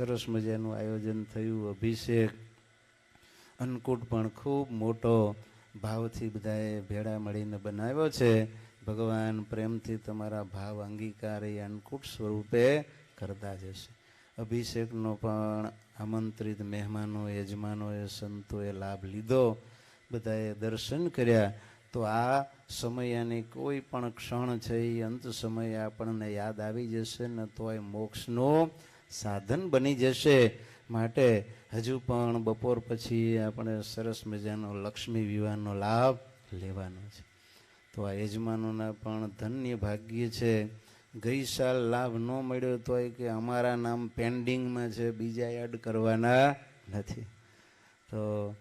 સરસ મજાનું આયોજન થયું. અભિષેક અન્નકૂટ પણ ખૂબ મોટો ભાવથી બધાએ ભેળા મળીને બનાવ્યો છે. ભગવાન પ્રેમથી તમારા ભાવ અંગીકાર એ અન્નકૂટ સ્વરૂપે કરતા જશે. અભિષેકનો પણ આમંત્રિત મહેમાનો, યજમાનોએ, સંતોએ લાભ લીધો. બધાએ દર્શન કર્યા. તો આ સમયની કોઈ પણ ક્ષણ છે એ અંત સમયે આપણને યાદ આવી જશે ને તો એ મોક્ષનું સાધન બની જશે. માટે હજુ પણ બપોર પછી આપણે સરસ મજાનો લક્ષ્મી વિવાહનો લાભ લેવાનો છે. તો આ યજમાનોના પણ ધન્ય ભાગ્ય છે. ગઈ સાલ લાભ ન મળ્યો તોય કે અમારા નામ પેન્ડિંગમાં છે, બીજા એડ કરવાના નથી. તો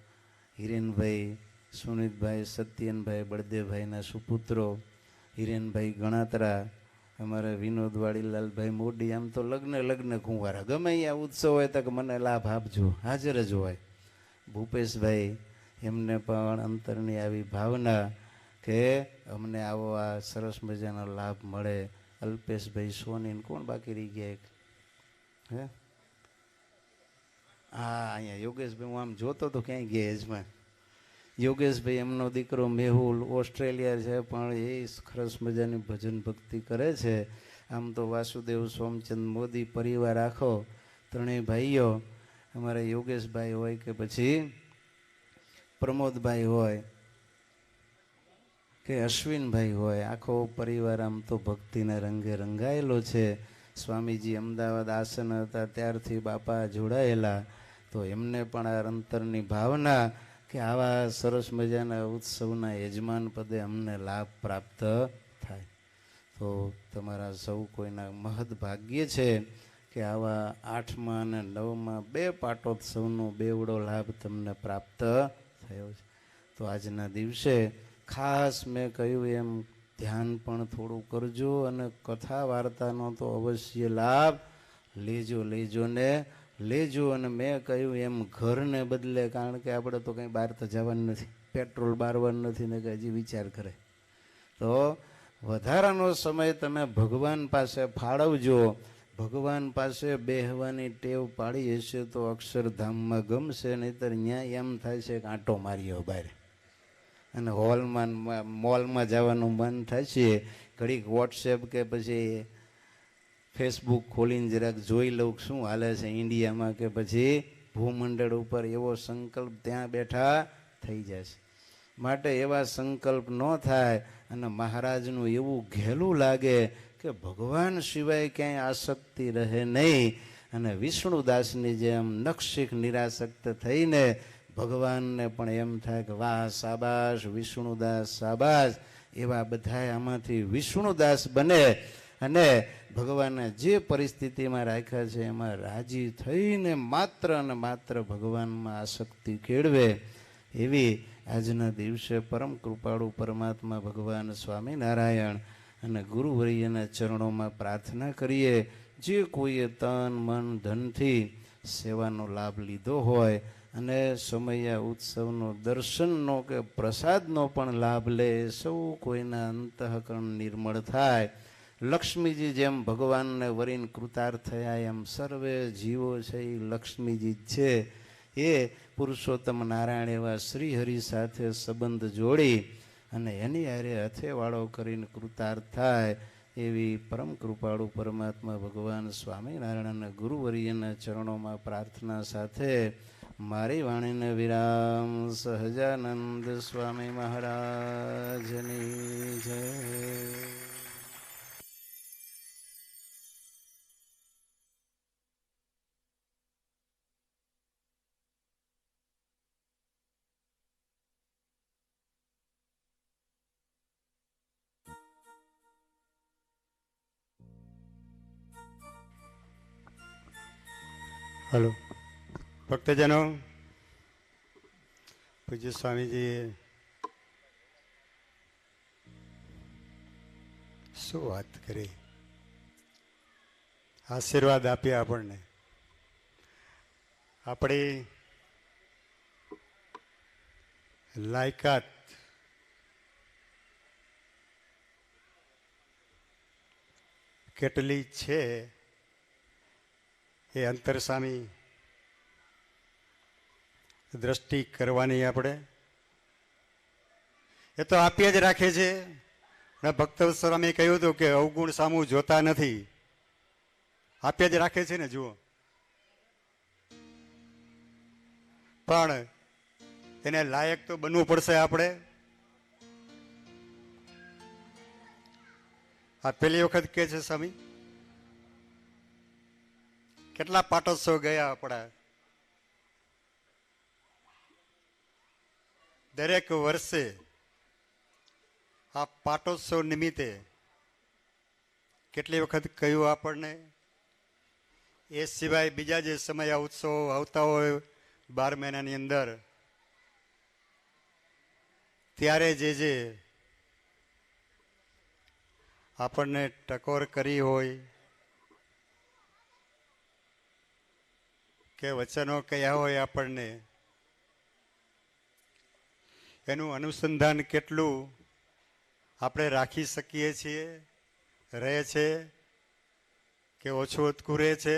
હિરેનભાઈ, સુનિતભાઈ, સત્યનભાઈ, બળદેવભાઈના સુપુત્રો, હિરેનભાઈ ગણાત્રા, અમારા વિનોદ વાડીલાલભાઈ મોડી, આમ તો લગ્ન કુંવારા, ગમે અહીંયા ઉત્સવ હોય તો કે મને લાભ આપજો, હાજર જ હોય. ભૂપેશભાઈ, એમને પણ અંતરની આવી ભાવના કે અમને આવો આ સરસ મજાનો લાભ મળે. અલ્પેશભાઈ સોની, કોણ બાકી રહી ગયા એક? હે, હા, અહીંયા યોગેશભાઈ, હું આમ જોતો તો ક્યાંય ગયા યજમાન યોગેશભાઈ, એમનો દીકરો મેહુલ ઓસ્ટ્રેલિયા છે, પણ એ સરસ મજાની ભજન ભક્તિ કરે છે. આમ તો વાસુદેવ, સોમચંદ મોદી પરિવાર આખો, ત્રણેય ભાઈઓ, અમારા યોગેશભાઈ હોય કે પછી પ્રમોદભાઈ હોય કે અશ્વિનભાઈ હોય, આખો પરિવાર આમ તો ભક્તિના રંગે રંગાયેલો છે. સ્વામીજી અમદાવાદ આસન હતા ત્યારથી બાપા જોડાયેલા. તો એમને પણ આ અંતરની ભાવના કે આવા સરસ મજાના ઉત્સવના યજમાન પદે અમને લાભ પ્રાપ્ત થાય. તો તમારા સૌ કોઈના મહદ ભાગ્ય છે કે આવા 8મા અને 9મા 2 પાટોત્સવનો બેવડો લાભ તમને પ્રાપ્ત થયો છે. તો આજના દિવસે ખાસ મેં કહ્યું એમ ધ્યાન પણ થોડું કરજો અને કથા વાર્તાનો તો અવશ્ય લાભ લેજો ને લેજો. અને મેં કહ્યું એમ ઘરને બદલે, કારણ કે આપણે તો કંઈ બહાર તો જવાનું નથી, પેટ્રોલ બારવાનું નથી ને કે હજી વિચાર કરે, તો વધારાનો સમય તમે ભગવાન પાસે ફાળવજો. ભગવાન પાસે બેહવાની ટેવ પાડી હશે તો અક્ષરધામમાં ગમશે, નહીતર ત્યાં એમ થાય છે કે આંટો માર્યો બહાર, અને હોલમાં મોલમાં જવાનું મન થશે. ઘડીક વોટ્સએપ કે પછી ફેસબુક ખોલીને જરાક જોઈ લઉં શું હાલે છે ઇન્ડિયામાં કે પછી ભૂમંડળ ઉપર, એવો સંકલ્પ ત્યાં બેઠા થઈ જશે. માટે એવા સંકલ્પ ન થાય. અને મહારાજનું એવું ઘેલું લાગે કે ભગવાન સિવાય ક્યાંય આસક્તિ રહે નહીં. અને વિષ્ણુદાસની જેમ નખશીખ નિરાસક્ત થઈને ભગવાનને પણ એમ થાય કે વાહ શાબાશ વિષ્ણુદાસ શાબાશ. એવા બધાય આમાંથી વિષ્ણુદાસ બને અને ભગવાને જે પરિસ્થિતિમાં રાખ્યા છે એમાં રાજી થઈને માત્ર અને માત્ર ભગવાનમાં આસક્તિ કેળવે. એવી આજના દિવસે પરમ કૃપાળુ પરમાત્મા ભગવાન સ્વામિનારાયણ અને ગુરુવર્યના ચરણોમાં પ્રાર્થના કરીએ. જે કોઈએ તન મન ધનથી સેવાનો લાભ લીધો હોય અને સમયા ઉત્સવનો દર્શનનો કે પ્રસાદનો પણ લાભ લે, સૌ કોઈના અંતઃકરણ નિર્મળ થાય. લક્ષ્મીજી જેમ ભગવાનને વરીને કૃતાર્થ થયા એમ સર્વે જીવો છે એ લક્ષ્મીજી જ છે. એ પુરુષોત્તમ નારાયણ એવા શ્રીહરિ સાથે સંબંધ જોડી અને એની હારે હથેવાળો કરીને કૃતાર્થ થાય. એવી પરમ કૃપાળુ પરમાત્મા ભગવાન સ્વામિનારાયણ ગુરુવર્યના ચરણોમાં પ્રાર્થના સાથે મારી વાણીને વિરામ. સહજાનંદ સ્વામી મહારાજની જય. હલો ભક્તજનો, પૂજ્ય સ્વામીજીએ શું વાત કરી, આશીર્વાદ આપ્યા આપણને. આપણી લાયકાત કેટલી છે એ અંતર સામી દ્રષ્ટિ કરવાની આપણે એ તો આપીએ જ રાખે છે. ભક્ત સ્વામી કહ્યું હતું કે અવગુણ સામું જોતા નથી, આપીએ જ રાખે છે ને. જુઓ, પણ એને લાયક તો બનવું પડશે આપણે. આ પેલી વખત કે છે સ્વામી, કેટલા પાટોત્સવ ગયા આપણા. દરેક વર્ષે આ પાટોત્સવ નિમિત્તે કેટલી વખત કહ્યું આપણને. એ સિવાય બીજા જે સમય ઉત્સવ આવતા હોય 12 મહિનાની અંદર, ત્યારે જે આપણને ટકોર કરી હોય કે વચનો કયા હોય આપણને, એનું અનુસંધાન કેટલું આપણે રાખી શકીએ છીએ, રહે છે કે ઓછું અટકું રહે છે.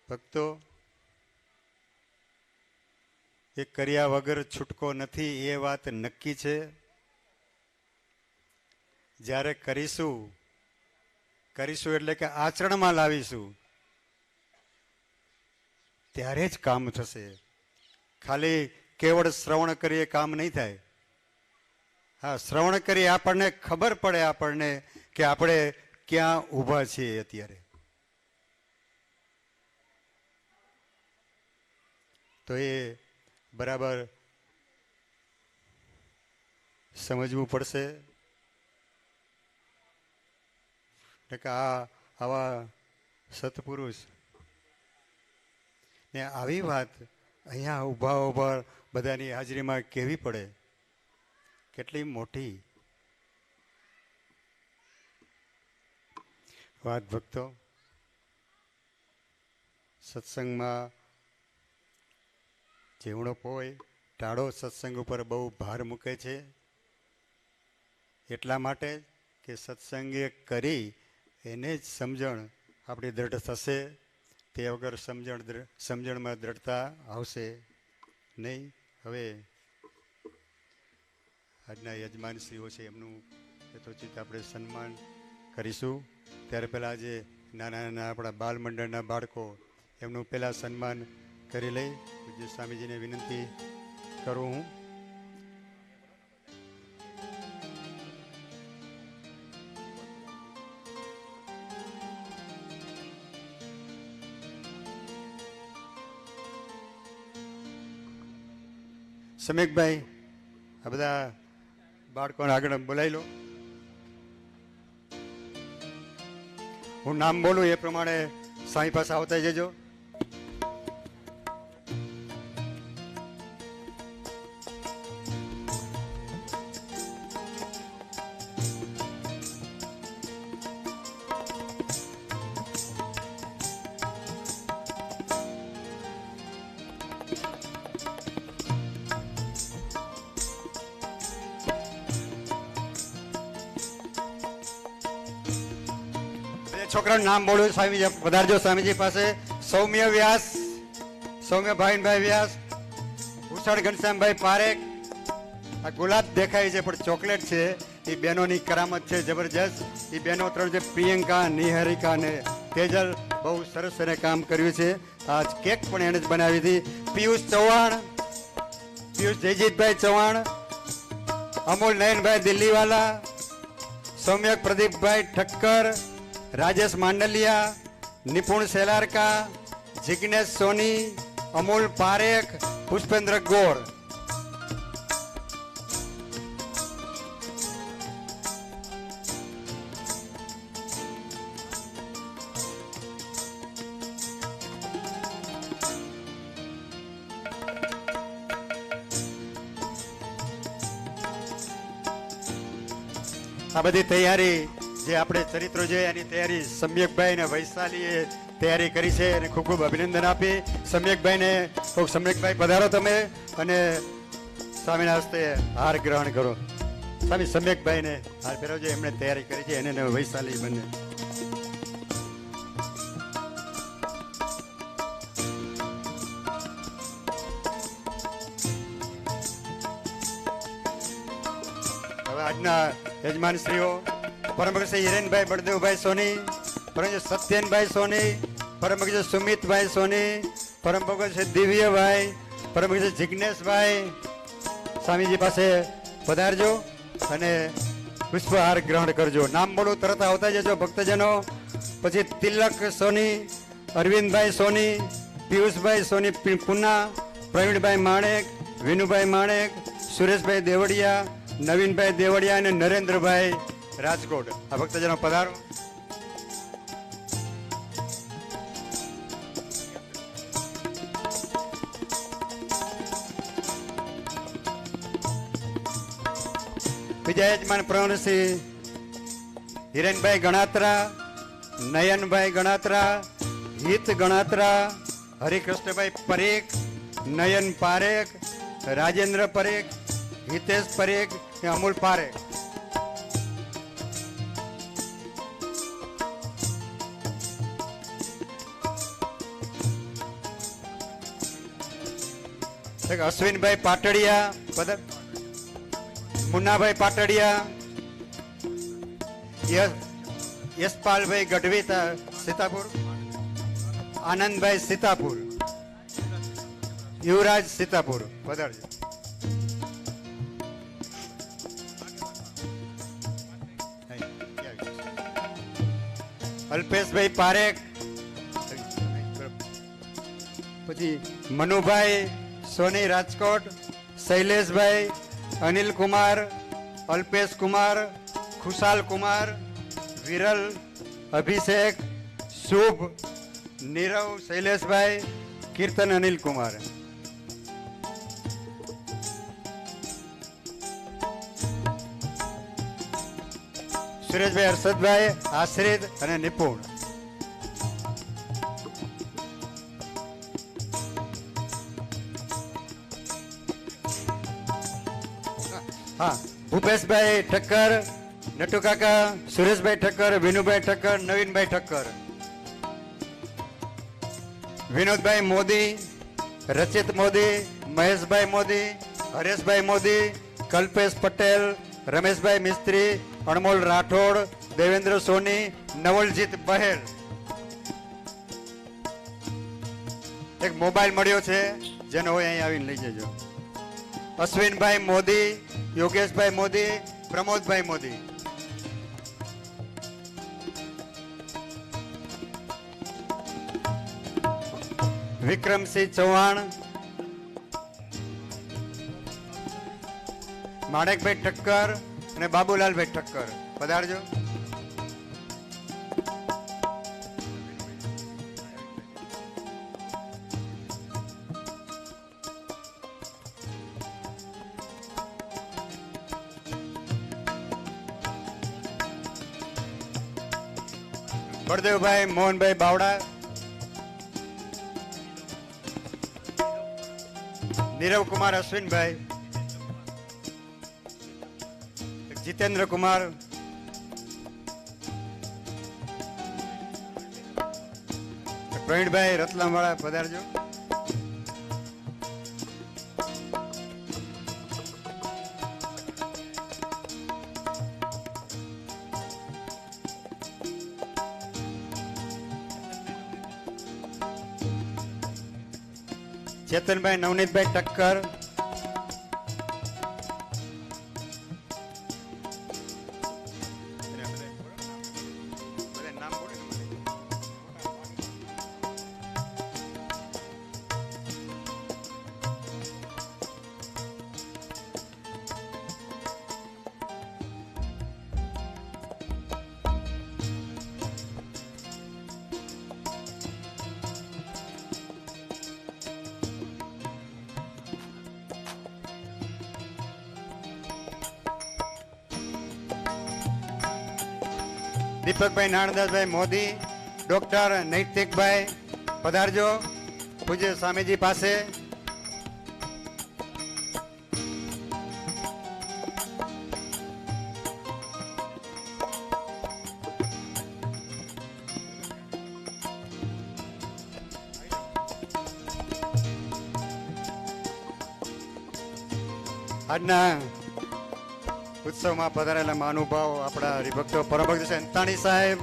ભક્તો, એ કર્યા વગર છૂટકો નથી, એ વાત નક્કી છે. જ્યારે કરીશું એટલે કે આચરણમાં લાવીશું, ત્યારે જ કામ થશે. ખાલી કેવળ શ્રવણ કરીએ કામ નહીં થાય. હા, શ્રવણ કરીએ આપણને ખબર પડે આપણને કે આપણે ક્યાં ઊભા છીએ અત્યારે. તો એ બરાબર સમજવું પડશે કે આવા સત્પુરુષ ને આવી વાત અહીંયા ઊભા બધાની હાજરીમાં કેવી પડે, કેટલી મોટી વાત. ભક્તો, સત્સંગમાં જેવણો હોય ટાળો સત્સંગ ઉપર બહુ ભાર મૂકે છે. એટલા માટે કે સત્સંગે કરી એને જ સમજણ આપણી દ્રઢ થશે. તે વગર સમજણમાં દ્રઢતા આવશે નહીં. હવે આજના યજમાનશ્રીઓ છે, એમનું યથોચિત આપણે સન્માન કરીશું. ત્યારે પહેલાં જે નાના આપણા બાલ મંડળના બાળકો, એમનું પહેલાં સન્માન કરી લઈ. પૂજ્ય સ્વામીજીને વિનંતી કરું હું. સમીકભાઈ, આ બધા બાળકોને આગળ બોલાવી લો. હું નામ બોલું એ પ્રમાણે સ્વામી પાસે આવતા જજો. છોકરાનું નામ બોલું. સ્વામીજી પધારજો સ્વામીજી પાસે. સૌમ્ય વ્યાસ, સૌમ્ય ભાઈ વ્યાસ, ભૂષણ ઘનશ્યામભાઈ પારેખ. આ ગુલાબ દેખાય છે પણ ચોકલેટ છે. એ બહેનોની કરામત છે જબરજસ્ત. એ બહેનો 3 છે, પ્રિયંકા, નિહારિકા અને તેજલ. બહુ સરસ એને કામ કર્યું છે. આજ કેક પણ એને જ બનાવી હતી. પિયુષ ચૌહાણ, પિયુષ જયજીતભાઈ ચૌહાણ, અમૂલ નયનભાઈ દિલ્હીવાલા, સૌમ્યક પ્રદીપભાઈ ઠક્કર, રાજેશ માંડલિયા, નિપુણ સેલારકા, જિગ્નેશ સોની, અમૂલ પારેખ, પુષ્પેન્દ્ર ગોર. આ બધી તૈયારી જે આપણે ચરિત્રો છે એની તૈયારી સમ્યકભાઈ ને વૈશાલીએ તૈયારી કરી છે અને ખૂબ ખૂબ અભિનંદન આપી. સમ્યકભાઈને સમ્યકભાઈ પધારો તમે અને સ્વામીના હસ્તે હાર ગ્રહણ કરો. સ્વામી સમ્યકભાઈને હાર ફેરવજો, એમણે તૈયારી કરી છે એને વૈશાલી બંને. આજના યજમાન શ્રીઓ પરમ ભગત શ્રી હિરેનભાઈ બળદેવભાઈ સોની, પરમ સત્યનભાઈ સોની, પરમ ભગત સુમિતભાઈ સોની, પરમ ભગત શ્રી દિવ્યભાઈ, પરમ ભગત શ્રી જિજ્ઞેશભાઈ સ્વામીજી પાસે પધારજો અને પુષ્પહાર ગ્રહણ કરજો. નામ બોલું તરત આવતા જજો ભક્તજનો. પછી તિલક સોની, અરવિંદભાઈ સોની, પિયુષભાઈ સોની પુના, પ્રવીણભાઈ માણેક, વિનુભાઈ માણેક, સુરેશભાઈ દેવડિયા, નવીનભાઈ દેવડિયા અને નરેન્દ્રભાઈ રાજકોટ. આ ભક્તજનો પધારો. બીજા યજમાન પ્રવણસિંહ હિરેનભાઈ ગણાત્રા, નયનભાઈ ગણાત્રા, હિત ગણાત્રા, હરિકૃષ્ણભાઈ પરેખ, નયન પારેખ, રાજેન્દ્ર પરેખ, હિતેશ પરેખ, અમૂલ પારેખ. અશ્વિનભાઈ પાટડિયા, મુન્નાભાઈ પાટડિયા, યશપાલભાઈ ગઢવી સીતાપુર, આનંદભાઈ સીતાપુર, યુવરાજ સીતાપુર પધારજો. અલ્પેશભાઈ પારેખ, પછી મનુભાઈ સોની રાજકોટ, શૈલેષભાઈ, અનિલ કુમાર, અલ્પેશ કુમાર, ખુશાલ કુમાર, વિરલ, અભિષેક, શુભ, નીરવ, શૈલેષભાઈ, કીર્તન, અનિલ કુમાર. સુરેશભાઈ, હર્ષદભાઈ, આશ્રિત અને નિપુણ. હા, ભૂપેશભાઈ ઠક્કર, નટુ કાકા, સુરેશભાઈ ઠક્કર, વિનુભાઈ ઠક્કર, નવીનભાઈ ઠક્કર, વિનોદભાઈ મોદી, રચિત મોદી, મહેશભાઈ મોદી, હરેશભાઈ મોદી, કલ્પેશ પટેલ, રમેશભાઈ મિસ્ત્રી, અણમોલ રાઠોડ, દેવેન્દ્ર સોની, નવલજીત બહેલ. એક મોબાઈલ મળ્યો છે, જેનો હોય અહીં આવીને લઈ જજો. અશ્વિનભાઈ મોદી, યોગેશભાઈ મોદી, પ્રમોદભાઈ મોદી. વિક્રમસિંહ ચૌહાણ, માણેકભાઈ ઠક્કર અને બાબુલાલભાઈ ઠક્કર પધારજો. બળદેવભાઈ મોહનભાઈ બાવડા, નીરવ કુમાર અશ્વિનભાઈ, જીતેન્દ્ર કુમાર, પ્રવીણભાઈ રતલામવાળા પધારજો. ચેતનભાઈ નવનીતભાઈ ઠક્કર, દીપકભાઈ નાણદાસભાઈ મોદી, ડોક્ટર નૈતિકભાઈ પધારજો પૂજ્ય સ્વામીજી પાસે. આજના ઉત્સવમાં પધારેલા મહાનુભાવ આપણા હરિભક્તો પરમ ભક્ત છે અંતાણી સાહેબ,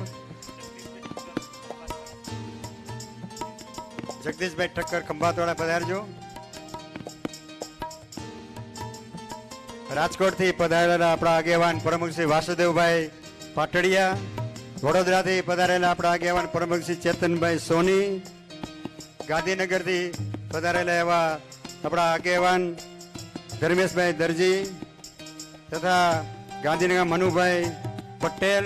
જગદીશભાઈ ઠક્કર ખંભાતવાળા પધારજો. રાજકોટથી પધારેલા આપણા આગેવાન પ્રમુખ શ્રી વાસુદેવભાઈ પાટડિયા, વડોદરાથી પધારેલા આપણા આગેવાન પ્રમુખ શ્રી ચેતનભાઈ સોની, ગાંધીનગરથી પધારેલા એવા આપણા આગેવાન ધર્મેશભાઈ દરજી તથા ગાંધીનગર મનુભાઈ પટેલ,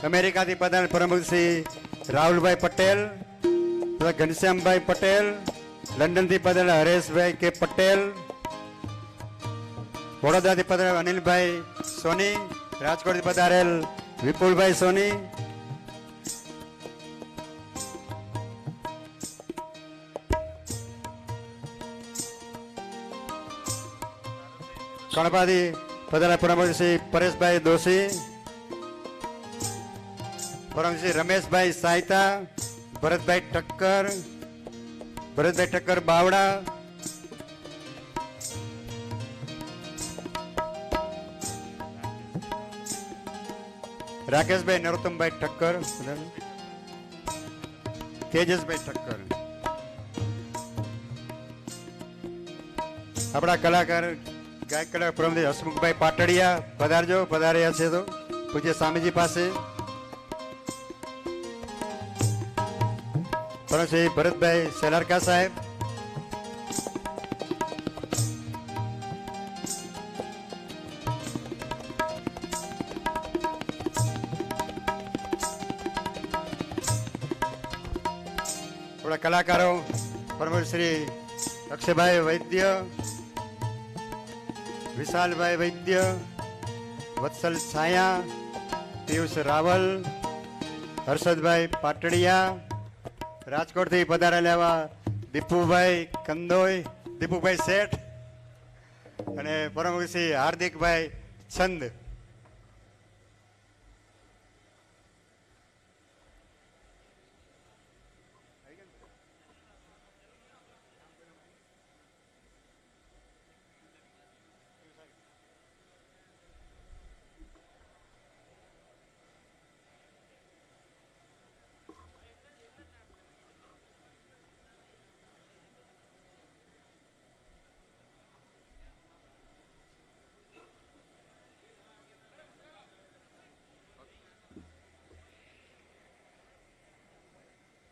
અમેરિકાથી પધારેલ પ્રમુખ શ્રી રાહુલભાઈ પટેલ તથા ઘનશ્યામભાઈ પટેલ, લંડનથી પધારેલા હરેશભાઈ કે પટેલ, વડોદરાથી પધારેલ અનિલભાઈ સોની, રાજકોટથી પધારેલ વિપુલભાઈ સોની, કણપાથી પધારેલા પ્રમુખ શ્રી પરેશભાઈ દોશી, પ્રમુખ શ્રી રમેશભાઈ સાયતા, ભરતભાઈ ઠક્કર બાવડા, રાકેશભાઈ નરોત્તમભાઈ ઠક્કર, તેજસભાઈ ઠક્કર, આપણા કલાકાર ગાયક કલાકાર પ્રમુખ હસમુખભાઈ પાટડિયા પધારજો, પધાર્યા છે તો પૂજ્ય સ્વામીજી પાસે. શ્રી ભરતભાઈ સેલારકા સાહેબ, આપણા કલાકારો પ્રમુખ શ્રી અક્ષયભાઈ વૈદ્ય, વિશાલભાઈ વૈદ્ય, વત્સલ છાયા, પિયુષ રાવલ, હર્ષદભાઈ પાટડિયા, રાજકોટથી પધારેલા એવા દીપુભાઈ કંદોઈ, દીપુભાઈ શેઠ અને પરમહંસ શ્રી હાર્દિકભાઈ છંદ.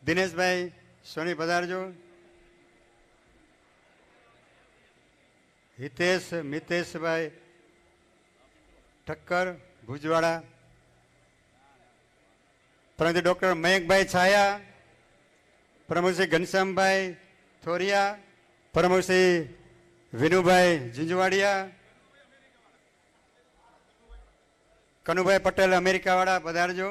દિનેશભાઈ સોની પધારજો. હિતેશ મિતેશભાઈ ઠક્કર ભુજવાડા, પરંતુ ડોક્ટર મયંકભાઈ છાયા, પ્રમુખ શ્રી ઘનશ્યામભાઈ થોરિયા, પ્રમુખ શ્રી વિનુભાઈ ઝીંઝવાડિયા, કનુભાઈ પટેલ અમેરિકાવાળા પધારજો.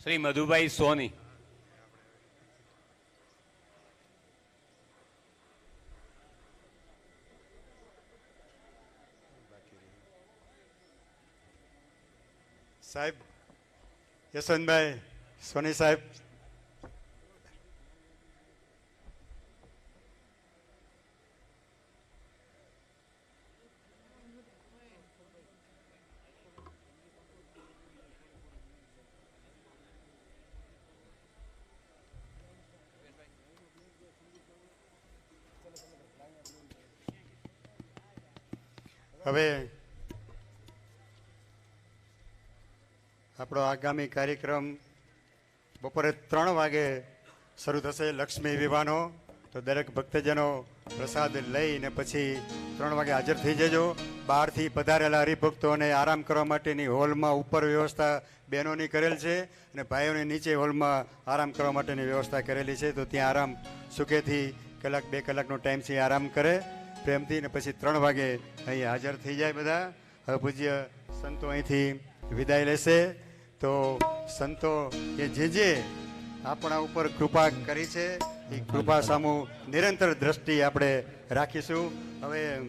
શ્રી મધુભાઈ સોની, સાહેબ યશવંતભાઈ સોની સાહેબ, હવે આપણો આગામી કાર્યક્રમ બપોરે 3 વાગે શરૂ થશે, લક્ષ્મી વિવાહનો. તો દરેક ભક્તજનો પ્રસાદ લઈને પછી 3 વાગે હાજર થઈ જજો. બહારથી પધારેલા હરિભક્તોને આરામ કરવા માટેની હોલમાં ઉપર વ્યવસ્થા બહેનોની કરેલ છે અને ભાઈઓની નીચે હોલમાં આરામ કરવા માટેની વ્યવસ્થા કરેલી છે. તો ત્યાં આરામ સુખેથી 1-2 કલાકનો ટાઈમ છે, આરામ કરે પ્રેમથી, ને પછી 3 વાગે અહીં હાજર થઈ જાય બધા. હવે પૂજ્ય સંતો અહીંથી વિદાય લેશે. તો સંતો એ જે આપણા ઉપર કૃપા કરી છે એ કૃપા સામુ નિરંતર દ્રષ્ટિ આપણે રાખીશું. હવે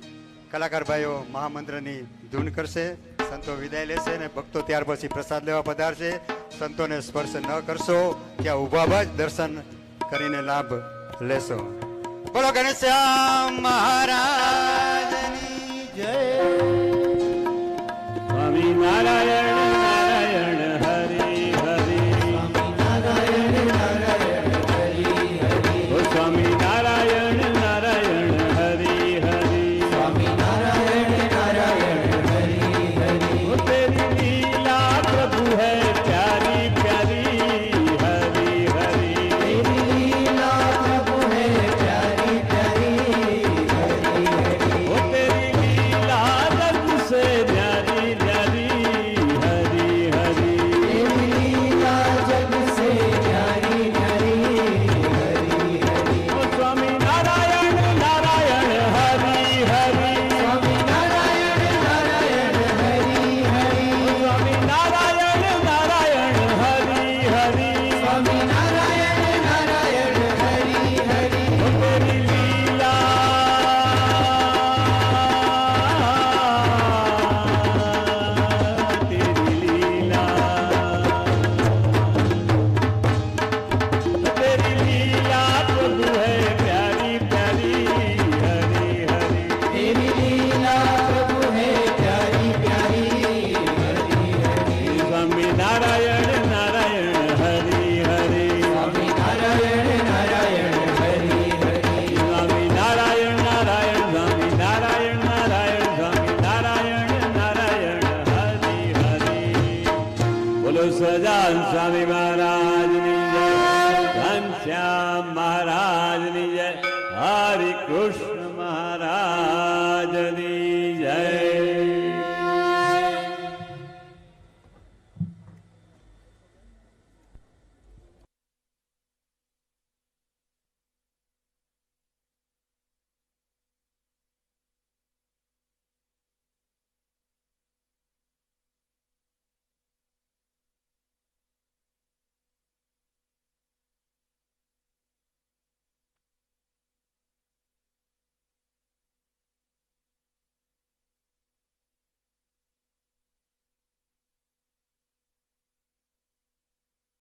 કલાકાર ભાઈઓ મહામંત્રની ધૂન કરશે, સંતો વિદાય લેશે અને ભક્તો ત્યાર પછી પ્રસાદ લેવા પધારશે. સંતોને સ્પર્શ ન કરશો, ત્યાં ઊભા જ દર્શન કરીને લાભ લેશો. બોલો ઘનશ્યામ મહારાજની જય. સ્વામી નારાયણ નારાયણ હરિ હરિ. ઓ સ્વામી નારાયણ નારાયણ હરિ હરિ. ઓ તેરી લીલા પ્રભુ હૈ પ્યારી પ્યારી હરિ હરિ. ઓ તેરી લીલા રંગ સે ન્યારી ન્યારી હરિ હરિ. ઓ સ્વામી નારાયણ નારાયણ હરિ હરિ. ઓ સ્વામી નારાયણ નારાયણ હરિ હરિ. ઓ તેરી લીલા પ્રભુ હૈ પ્યારી પ્યારી હરિ હરિ. સ્વામી નારાયણ નારાયણ હરિ હરિ. સ્વામી નારાયણ નારાયણ સ્વામી નારાયણ નારાયણ સ્વામી નારાયણ નારાયણ હરિ હરિ. બોલો સજાન સ્વામી મહારાજની જય. ઘનશ્યામ મહારાજની જય. હરિ કૃષ્ણ મહારાજની જય.